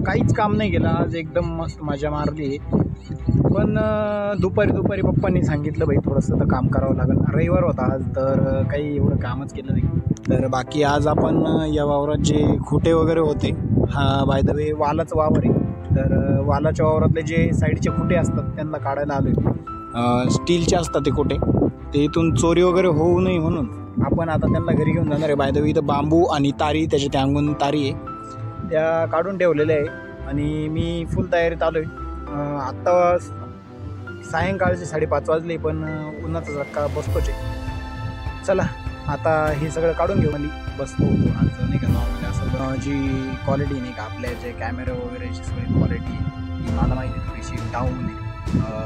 काहीच काम नाही केलं आज, एकदम मस्त मजा मारली. पण दुपारी पप्पांनी सांगितलं भाई थोडंसं तर काम करावं लागेल. रविवार होता आज, तर काही एवढं कामच केलं नाही. तर बाकी आज आपण या वावरात जे खुटे वगैरे होते, हा बाय द वे वालाचं वावर आहे, तर वालाच्या वावरातले जे साईडचे खुटे असतात त्यांना काढायला आले. स्टीलचे असतात ते खुटे, ते इथून चोरी वगैरे होऊ नये म्हणून आपण आता त्यांना घरी घेऊन जाणार आहे. बाय द वे इथं बांबू आणि तारी, त्याच्या त्यागून तारी आहे, त्या काढून ठेवलेल्या आहे आणि मी फुल तयारीत आलो आहे. आत्ता सायंकाळचे 5:30 वाजले, पण उन्हाचा झटका बसतोच आहे. चला आता हे सगळं काढून घेऊ. मला बसतो आज नाही का, नॉर्मली असं जी क्वालिटी नाही का आपल्या जे कॅमेरा वगैरेची सगळी क्वालिटी मला माहिती आहे थोडीशी डाऊन आहे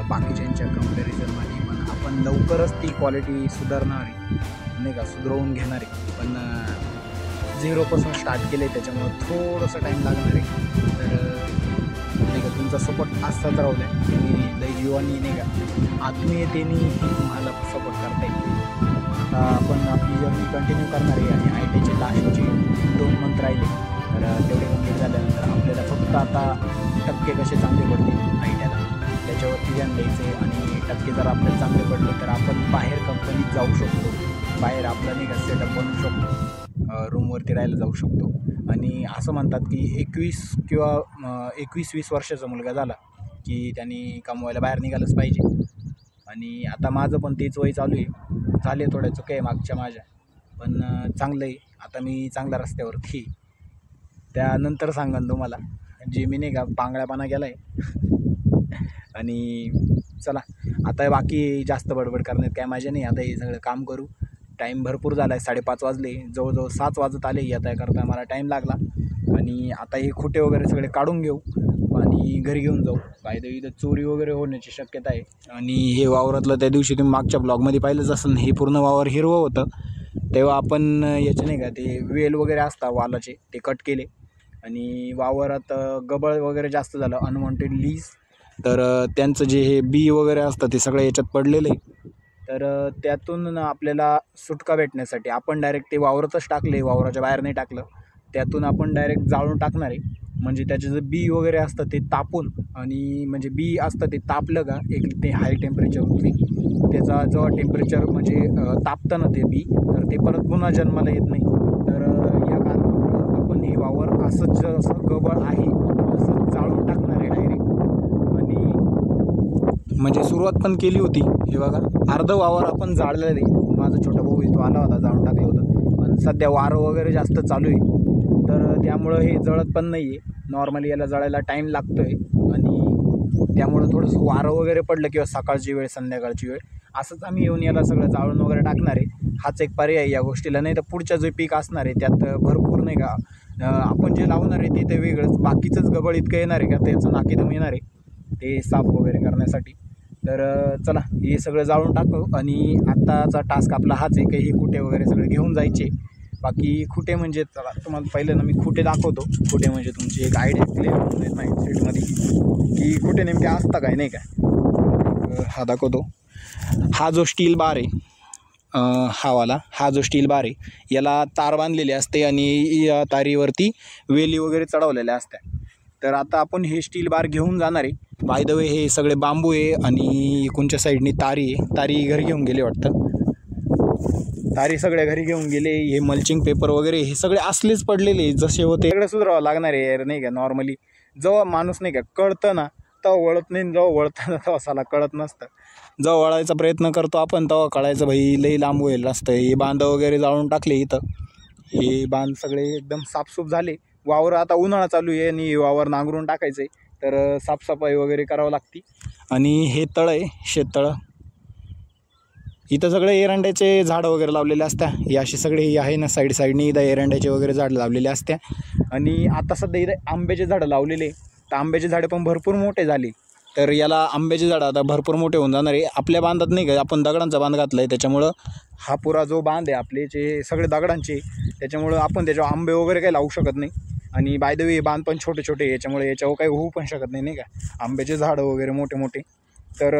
बाकीच्यांच्या कम्पॅरिझनमध्ये, पण आपण लवकरच ती क्वालिटी सुधारणार आहे नाही का, सुधारवून घेणार आहे. पण 0पासून स्टार्ट केलं आहे, त्याच्यामुळं थोडंसं टाईम लागणार आहे. तर नाही का तुमचा सपोर्ट असाच राहू द्या. तुम्ही लई जीवानी नाही का आत्मीयतेने तुम्हाला सपोर्ट करता येईल. आता आपण आपली जर्नी कंटिन्यू करणार आहे आणि ITचे लास्टचे 2 मंथ राहिले, तर तेवढे कंप्लीट झाल्यानंतर आपल्याला फक्त आता टक्के कसे चांगले पडतील ITला त्याच्यावरती ध्यान द्यायचे. आणि टक्के जर आपल्याला चांगले पडले तर आपण बाहेर कंपनीत जाऊ शकतो, बाहेर आपला नाही का सेटअप बनवू शकतो, रूमवरती राहायला जाऊ शकतो. आणि असं म्हणतात की 21 किंवा 21-20 वर्षाचा मुलगा झाला की त्यांनी कमवायला बाहेर निघालंच पाहिजे. आणि आता माझं पण तेच वय चालू आहे, झाले थोड्या चुका आहे मागच्या माझ्या, पण चांगलं आहे. आता मी चांगल्या रस्त्यावरती, त्यानंतर सांगन तुम्हाला जे मी नाही का पांगळ्यापणा केला आहे. आणि चला आता बाकी जास्त बडबड करण्यात काय मजा नाही. आता हे सगळं काम करू. टाईम भरपूर झाला आहे, 5:30 वाजले, जवळजवळ 7 वाजत आले. येता करता मला टाईम लागला. आणि आता हे खुटे वगैरे सगळे काढून घेऊ आणि घरी घेऊन जाऊ. कायदा इथं चोरी वगैरे होण्याची शक्यता आहे. आणि हे वावरातलं त्या दिवशी तुम्ही मागच्या ब्लॉगमध्ये पाहिलंच असेल, हे पूर्ण वावर हिरवं होतं, तेव्हा आपण याचे नाही का ते वेल वगैरे असतात वालाचे, ते कट केले. आणि वावरात गबळ वगैरे जास्त झालं, अनवॉन्टेड लीज, तर त्यांचं जे हे बी वगैरे असतं ते सगळं याच्यात पडलेलं आहे. तर त्यातून आपल्याला सुटका भेटण्यासाठी आपण डायरेक्ट ते वावरातच टाकले, वावराच्या बाहेर नाही टाकलं. त्यातून आपण डायरेक्ट जाळून टाकणार आहे. म्हणजे त्याचे जे बी वगैरे असतं ते तापून, आणि म्हणजे बी असतं ते तापलं का एक ते हाय टेम्परेचरवरती, त्याचा जेव्हा टेम्परेचर म्हणजे तापतं ना ते बी, तर ते परत पुन्हा जन्माला येत नाही. तर या कारणामुळं आपण हे वावर असंच जसं गबळ आहे असं जाळून टाकणार आहे डायरेक्ट. आणि म्हणजे सुरुवात पण केली होती, हे बघा अर्धं वावर आपण जाळलेलं आहे. माझा छोटा भाऊ तो आला होता, जाळून टाकलं होतं, पण सध्या वारं वगैरे जास्त चालू आहे, तर त्यामुळं हे जळत पण नाही आहे. नॉर्मली याला जळायला टाईम लागतो आहे. आणि त्यामुळं थोडंसं वारं वगैरे पडलं किंवा सकाळची वेळ संध्याकाळची वेळ असंच आम्ही येऊन याला सगळं जाळून वगैरे टाकणार आहे. हाच एक पर्याय या गोष्टीला. नाही तर पुढच्या जे पीक असणार आहे त्यात भरपूर नाही का आपण जे लावणार आहे ते वेगळंच, बाकीचंच गबळ इतकं येणार आहे का त्याचं नाकीदम येणार आहे ते साफ वगैरे करण्यासाठी. तर चला हे सगळं जाळून टाकू. आणि आत्ताचा टास्क आपला हाच आहे की हे खुटे वगैरे सगळे घेऊन जायचे. बाकी खुटे म्हणजे चला तुम्हाला पहिलं ना मी खुटे दाखवतो. खुटे म्हणजे तुमची एक आयडिया क्लिअर होऊन जाईल माइंडसेटमध्ये की खुटे नेमके असता काय नाही काय. हा दाखवतो. हा जो स्टील बार आहे, हा जो स्टील बार आहे याला तार बांधलेली असते आणि या तारीवरती वेली वगैरे चढवलेल्या असतात. तर आता आपण हे स्टील बार घेऊन जाणार आहे. बाय द वे हे सगळे बांबू आहे आणि कोणच्या साईडनी तारी आहे. तारी घरी घेऊन गेले वाटतं, तारी सगळ्या घरी घेऊन गेले. हे मल्चिंग पेपर वगैरे हे सगळे असलेच पडलेले जसे होते, सगळं सुधारावं लागणार आहे यार नाही का. नॉर्मली जेव्हा माणूस नाही का कळतं ना तेव्हा वळत नाही, जेव्हा वळतं ना तेव्हा साला कळत नसतं. जेव्हा वळायचा प्रयत्न करतो आपण तेव्हा कळायचं भाई लई लांब होईल असतं. हे बांध वगैरे जाळून टाकले इथं, हे बांध सगळे एकदम साफसूफ झाले. वावर आता उन्हाळा चालू आहे आणि वावर नांगरून टाकायचं आहे, तर साफसफाई वगैरे करावं लागते. आणि हे तळं आहे, शेततळं. इथं सगळे एरंड्याचे झाडं वगैरे लावलेले असतात. हे असे सगळे हे आहे ना साईडनी इथं एरंड्याचे वगैरे झाडं लावलेले असतात. आणि आता सध्या इथं आंब्याचे झाडं लावलेले, तर आंब्याचे झाडे पण भरपूर मोठे झाले. तर याला आंब्याचे झाडं आता भरपूर मोठे होऊन जाणार आहे. आपल्या बांधात नाही का आपण दगडांचा बांध घातला आहे, त्याच्यामुळं हा पुरा जो बांध आहे आपले जे सगळे दगडांचे, त्याच्यामुळं आपण त्याच्यावर आंबे वगैरे काही लावू शकत नाही. आणि बाय द वे बांध पण छोटे छोटे, याच्यामुळे याच्यावर काही होऊ पण शकत नाही नाही का, आंब्याचे झाडं वगैरे मोठे मोठे. तर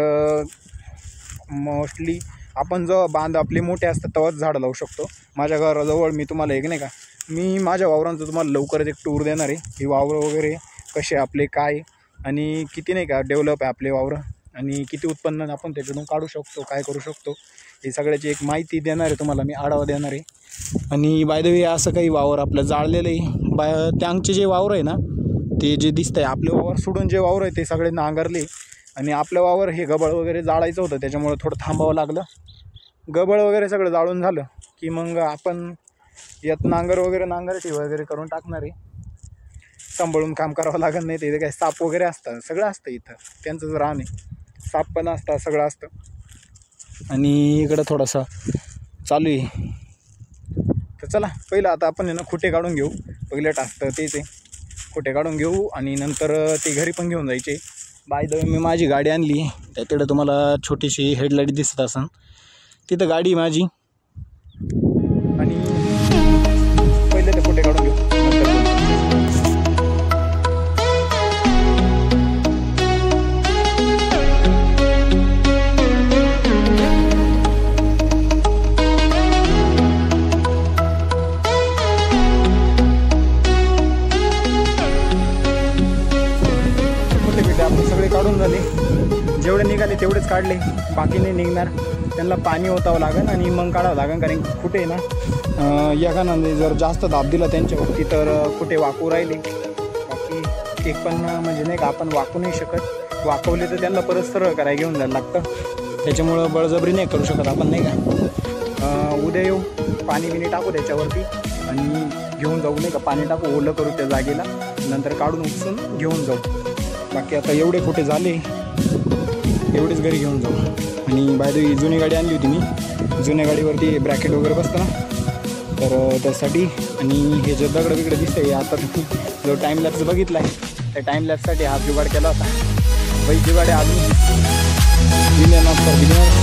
मोस्टली आपण जेव्हा बांध आपले मोठे असतात तेव्हाच झाडं लावू शकतो. माझ्या घराजवळ मी तुम्हाला एक नाही का, मी माझ्या वावरांचं तुम्हाला लवकरच एक टूर देणार आहे. ही वावरं वगैरे कसे आपले काय आणि किती नाही का डेव्हलप आहे आपले वावरं आणि किती उत्पन्न आपण त्याच्यातून काढू शकतो, काय करू शकतो, हे सगळ्याची एक माहिती देणार आहे तुम्हाला मी, आढावा देणार आहे. आणि बाय द वे असं काही वावर आपलं जाळलेलं आहे त्यांचे जे वावर आहे ना ते जे दिसत आहे आपले वावर सोडून जे वावर आहे ते सगळे नांगरले आणि आपलं वावर हे गबळ वगैरे जाळायचं होतं, त्याच्यामुळे थोडं थांबावं लागलं. गबळ वगैरे सगळं जाळून झालं की मग आपण यात नांगरटी वगैरे करून टाकणार आहे. सांभाळून काम करावं लागत नाही. तिथे काय साप वगैरे असतात, सगळं असतं इथं, त्यांचं रान आहे, साप पण असतात, सगळं असतं. आणि इकडं थोडासा चालू आहे. तर चला पहिलं आता आपण ना खुटे काढून घेऊ. पहिलं टास्क तेच आहे, खुटे काढून घेऊ आणि नंतर ते घरी पण घेऊन जायचे. बाय द वे मी माझी गाडी आणली, त्याकडे तुम्हाला छोटीशी हेडलाईट दिसत असेल, तिथं गाडी माझी. आणि पहिले ते खुटे काढून घेऊ नंतर आपण सगळे काढून झाले. जेवढे निघाले तेवढेच काढले, बाकी नाही निघणार. त्यांना पाणी ओतावं लागेल आणि मग काढावं लागेल, कारण कुठे ना एकानं जर जास्त दाब दिला त्यांच्यावरती तर कुठे वाकू राहिले. बाकी एक पण म्हणजे नाही का आपण वाकू नाही शकत, वाकवले तर त्यांना परत सरळ करायला घेऊन जायला लागतं. त्याच्यामुळं बळजबरी नाही करू शकत आपण, नाही का. उद्या येऊ, पाणी बिणी टाकू त्याच्यावरती आणि घेऊन जाऊ, नाही का, पाणी टाकू, ओलं करू त्या जागेला, नंतर काढून उपसून घेऊन जाऊ. बाकी आता एवढे कुठे झाले एवढेच घरी घेऊन जाऊ. आणि बाय द वे जुनी गाडी आणली होती मी, जुन्या गाडीवरती ब्रॅकेट वगैरे बसतं ना, तर त्यासाठी. आणि हे जे दगड बिगडं दिसतं आहे आता जो टाईम लॅप्स बघितला आहे त्या टाईम लॅप्ससाठी हा जुगाड केला होता. बाई जुगाड अजून बिलियन ऑफ बिलियन.